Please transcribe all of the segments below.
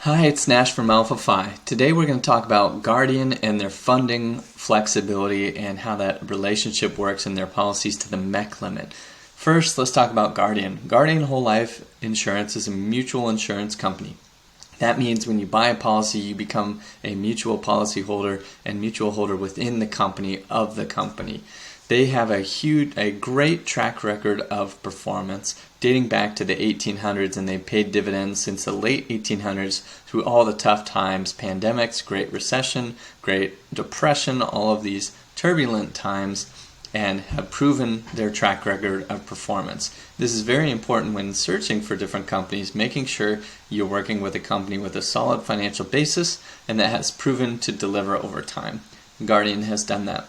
Hi, it's Nash from Alpha Phi. Today we're going to talk about Guardian and their funding flexibility and how that relationship works in their policies to the MEC limit. First, let's talk about Guardian. Guardian Whole Life Insurance is a mutual insurance company. That means when you buy a policy, you become a mutual policy holder and mutual holder within the company of the company. They have a great track record of performance dating back to the 1800s, and they've paid dividends since the late 1800s through all the tough times, pandemics, Great Recession, Great Depression, all of these turbulent times, and have proven their track record of performance. This is very important when searching for different companies, making sure you're working with a company with a solid financial basis and that has proven to deliver over time. Guardian has done that.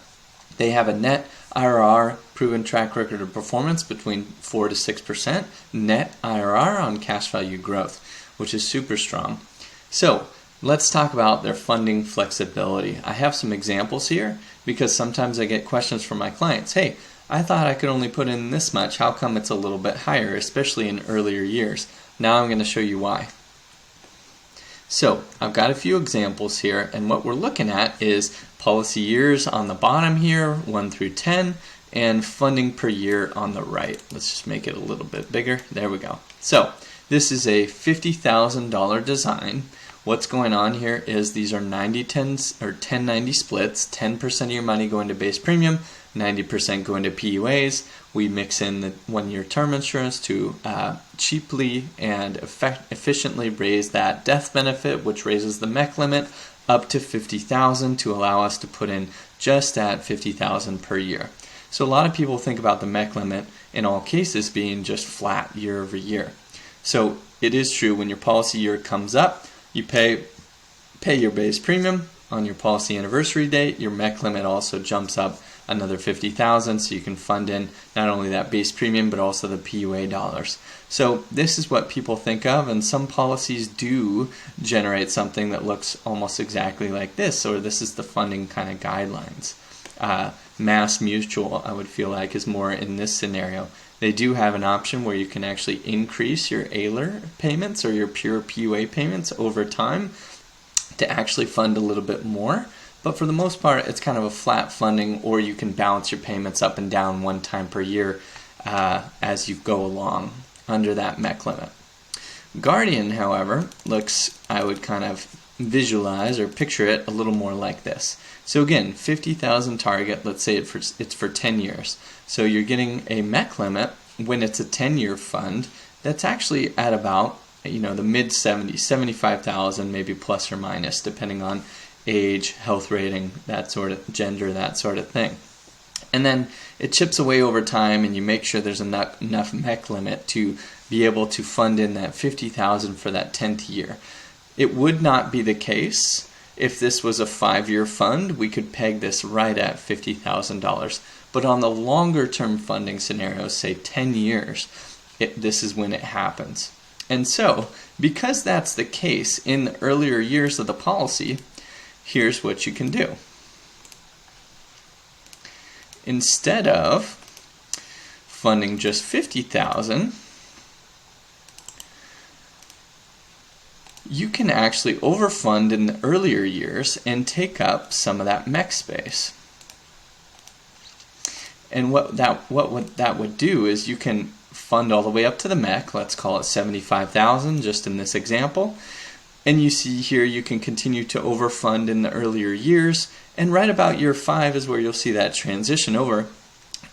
They have a net IRR proven track record of performance between 4 to 6% net IRR on cash value growth, which is super strong. So let's talk about their funding flexibility. I have some examples here because sometimes I get questions from my clients. Hey, I thought I could only put in this much. How come it's a little bit higher, especially in earlier years? Now I'm going to show you why. So I've got a few examples here, and what we're looking at is policy years on the bottom here, 1 through 10, and funding per year on the right. Let's just make it a little bit bigger. There we go. So this is a $50,000 design. What's going on here is these are 90-10 or 10-90 splits, 10% of your money going to base premium, 90% going to PUAs. We mix in the 1-year term insurance to cheaply and efficiently raise that death benefit, which raises the MEC limit up to $50,000 to allow us to put in just at $50,000 per year. So a lot of people think about the MEC limit in all cases being just flat year over year. So it is true when your policy year comes up, you pay your base premium on your policy anniversary date. Your MEC limit also jumps up another $50,000, so you can fund in not only that base premium but also the PUA dollars. So this is what people think of, and some policies do generate something that looks almost exactly like this, or this is the funding kind of guidelines. Mass Mutual, I would feel like, is more in this scenario. They do have an option where you can actually increase your AILR payments or your pure PUA payments over time to actually fund a little bit more. But for the most part, it's kind of a flat funding, or you can balance your payments up and down one time per year as you go along under that MEC limit. Guardian, however, looks, I would kind of visualize or picture it a little more like this. So again, 50,000 target, let's say it's for 10 years. So you're getting a MEC limit when it's a 10-year fund that's actually at about, the mid 70s, 75,000, maybe plus or minus, depending on age, health rating, that sort of gender, that sort of thing. And then it chips away over time, and you make sure there's enough MEC limit to be able to fund in that 50,000 for that 10th year. It would not be the case if this was a 5-year fund. We could peg this right at $50,000. But on the longer term funding scenarios, say 10 years, this is when it happens. And so, because that's the case in the earlier years of the policy, here's what you can do. Instead of funding just $50,000, you can actually overfund in the earlier years and take up some of that MEC space. And what that would do is you can fund all the way up to the MEC, let's call it $75,000 just in this example. And you see here you can continue to overfund in the earlier years, and right about year 5 is where you'll see that transition over,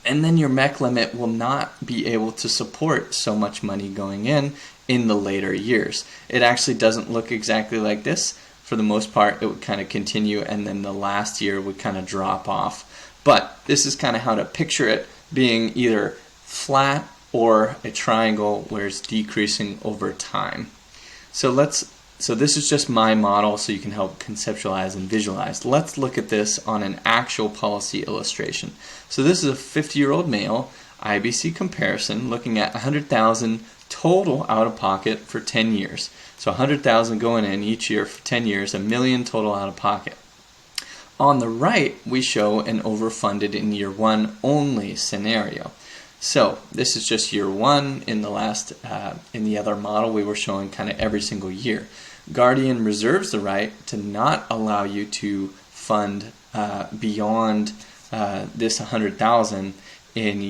and then your MEC limit will not be able to support so much money going in the later years. It actually doesn't look exactly like this. For the most part, it would kind of continue, and then the last year would kind of drop off. But this is kind of how to picture it being either flat or a triangle where it's decreasing over time. So this is just my model so you can help conceptualize and visualize. Let's look at this on an actual policy illustration. So this is a 50-year-old male, IBC comparison, looking at $100,000 total out of pocket for 10 years. So $100,000 going in each year for 10 years, $1 million total out of pocket. On the right, we show an overfunded in year 1 only scenario. So this is just year one. In the other model, we were showing kind of every single year. Guardian reserves the right to not allow you to fund beyond this 100,000 in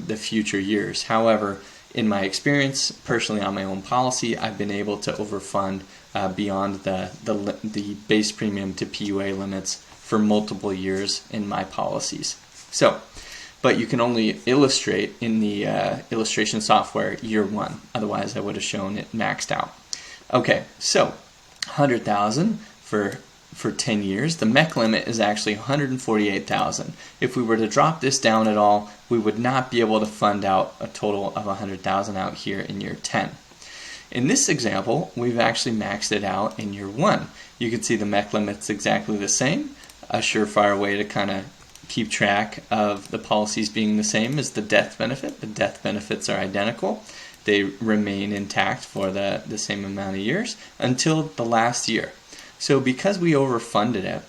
the future years. However, in my experience, personally on my own policy, I've been able to overfund beyond the base premium to PUA limits for multiple years in my policies. So, but you can only illustrate in the illustration software year one. Otherwise, I would have shown it maxed out. Okay, so 100,000 for 10 years. The MEC limit is actually 148,000. If we were to drop this down at all, we would not be able to fund out a total of 100,000 out here in year 10. In this example, we've actually maxed it out in year 1. You can see the MEC limit's exactly the same. A surefire way to kind of keep track of the policies being the same is the death benefit. The death benefits are identical. They remain intact for the same amount of years until the last year. So because we overfunded it,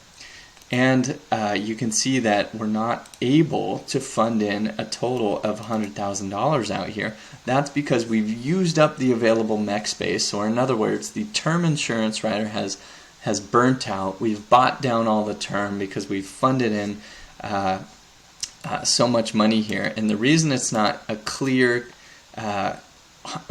and you can see that we're not able to fund in a total of $100,000 out here, that's because we've used up the available MEC space, or in other words, the term insurance rider has burnt out. We've bought down all the term because we've funded in so much money here. And the reason it's not a clear $1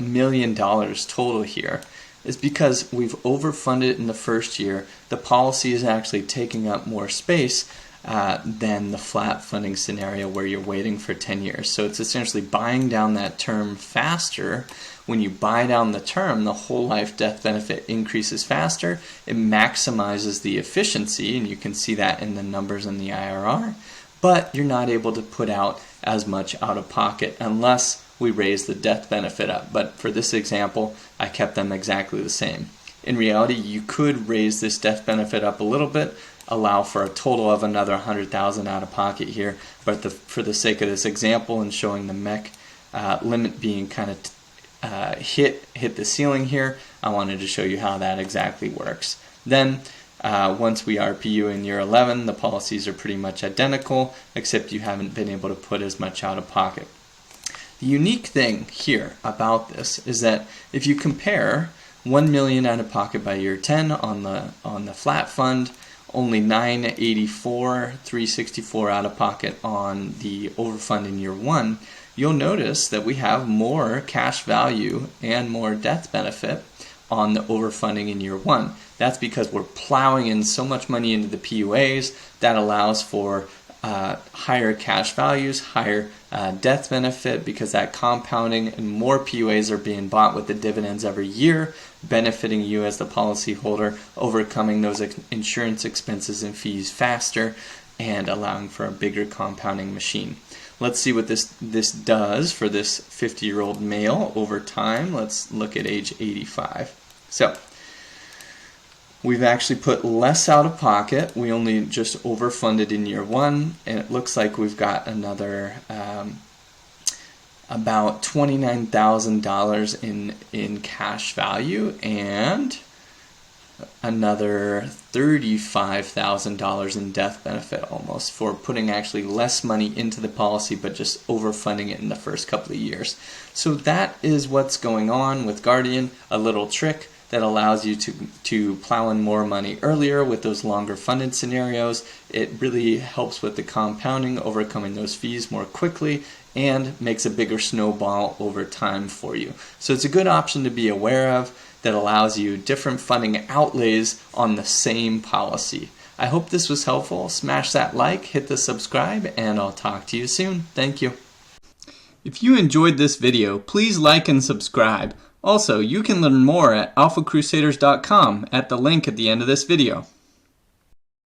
million total here is because we've overfunded in the first year. The policy is actually taking up more space than the flat funding scenario where you're waiting for 10 years. So it's essentially buying down that term faster. When you buy down the term, the whole life death benefit increases faster. It maximizes the efficiency, and you can see that in the numbers in the IRR, but you're not able to put out as much out of pocket unless we raise the death benefit up. But for this example, I kept them exactly the same. In reality, you could raise this death benefit up a little bit, allow for a total of another 100,000 out of pocket here, but for the sake of this example and showing the MEC limit being kind of hit the ceiling here, I wanted to show you how that exactly works. Then once we RPU in year 11, the policies are pretty much identical, except you haven't been able to put as much out of pocket. The unique thing here about this is that if you compare 1 million out of pocket by year 10 on the flat fund, only 984, 364 out of pocket on the overfund in year 1, you'll notice that we have more cash value and more death benefit on the overfunding in year 1. That's because we're plowing in so much money into the PUAs that allows for higher cash values, higher death benefit, because that compounding and more PUAs are being bought with the dividends every year, benefiting you as the policyholder, overcoming those insurance expenses and fees faster, and allowing for a bigger compounding machine. Let's see what this does for this 50-year-old male over time. Let's look at age 85. So we've actually put less out of pocket. We only just overfunded in year 1, and it looks like we've got another about $29,000 in cash value and another $35,000 in death benefit almost for putting actually less money into the policy but just overfunding it in the first couple of years. So that is what's going on with Guardian, a little trick that allows you to plow in more money earlier with those longer funded scenarios. It really helps with the compounding, overcoming those fees more quickly, and makes a bigger snowball over time for you. So it's a good option to be aware of that allows you different funding outlays on the same policy. I hope this was helpful. Smash that like, hit the subscribe, and I'll talk to you soon. Thank you. If you enjoyed this video, please like and subscribe. Also, you can learn more at alphacrusaders.com at the link at the end of this video.